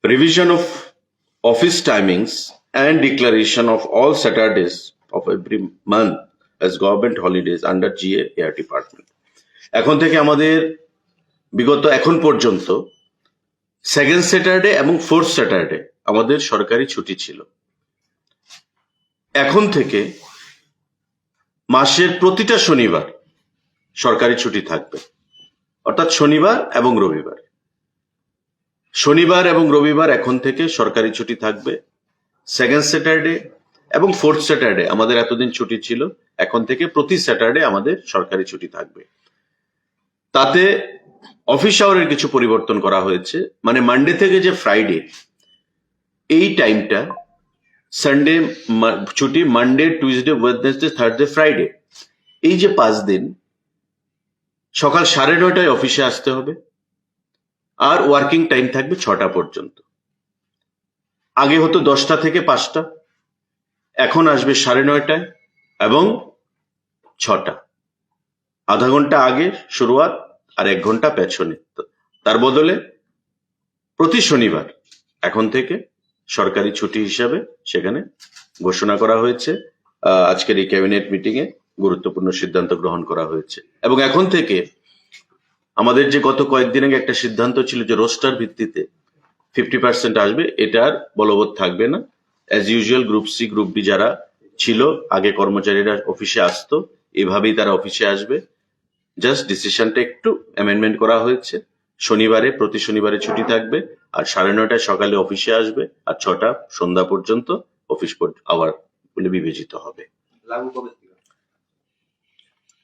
revision of office timings and declaration of all Saturdays of every month as government holidays under GA Air Department. এখন থেকে আমাদের বিগত এখন পর্যন্ত second Saturday এবং ফোর্থ স্যাটারডে আমাদের সরকারি ছুটি ছিল। এখন থেকে মাসের প্রতিটা শনিবার সরকারি ছুটি থাকবে, অর্থাৎ শনিবার এবং রবিবার। শনিবার এবং রবিবার এখন থেকে সরকারি ছুটি থাকবে। সেকেন্ড স্যাটারডে এবং ফোর্থ স্যাটারডে আমাদের এতদিন ছুটি ছিল, এখন থেকে প্রতি স্যাটারডে আমাদের সরকারি ছুটি থাকবে। তাতে অফিস আওয়ারের কিছু পরিবর্তন করা হয়েছে, মানে মানডে থেকে যে ফ্রাইডে এই টাইমটা সানডে ছুটি, Monday Tuesday Wednesday Thursday Friday, এই যে 5 দিন সকাল 9:30টায় অফিসে আসতে হবে আর ওয়ার্কিং টাইম থাকবে 6টা পর্যন্ত। আগে হতো 10টা থেকে 5টা, এখন আসবে 9:30টায় এবং 6টা। আধা ঘন্টা আগে শুরুয়াত আর 1 ঘন্টা পেছনে। তার বদলে প্রতি শনিবার এখন থেকে সরকারি ছুটি হিসাবে সেখানে ঘোষণা করা হয়েছে। আজকের এই ক্যাবিনেট মিটিং এ গুরুত্বপূর্ণ সিদ্ধান্ত গ্রহণ করা হয়েছে এবং এখন থেকে আমাদের যে গত কয়েকদিন আগে একটা সিদ্ধান্ত ছিল যে রোস্টার ভিত্তিতে 50% আসবে, এটা আর বলবৎ থাকবে না। As usual group C group D যারা ছিল আগে কর্মচারীরা অফিসে আসতো, এভাবেই তারা অফিসে আসবে। জাস্ট ডিসিশনটা একটু অ্যামেন্ডমেন্ট করা হয়েছে। শনিবারে প্রতি শনিবারে ছুটি থাকবে আর 9:30টায় সকালে অফিসে আসবে আর 6টা সন্ধ্যা পর্যন্ত অফিস আওয়ার বলে বিবেচিত হবে। লাগু কবে থেকে?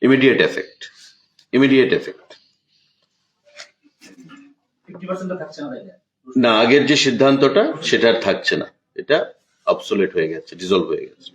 Immediate effect. 50% তো থাকছে না তাই না? না, আগের যে সিদ্ধান্তটা সেটা আর থাকছে না, এটা অবসোলেট হয়ে গেছে, ডিজলভ হয়ে গেছে।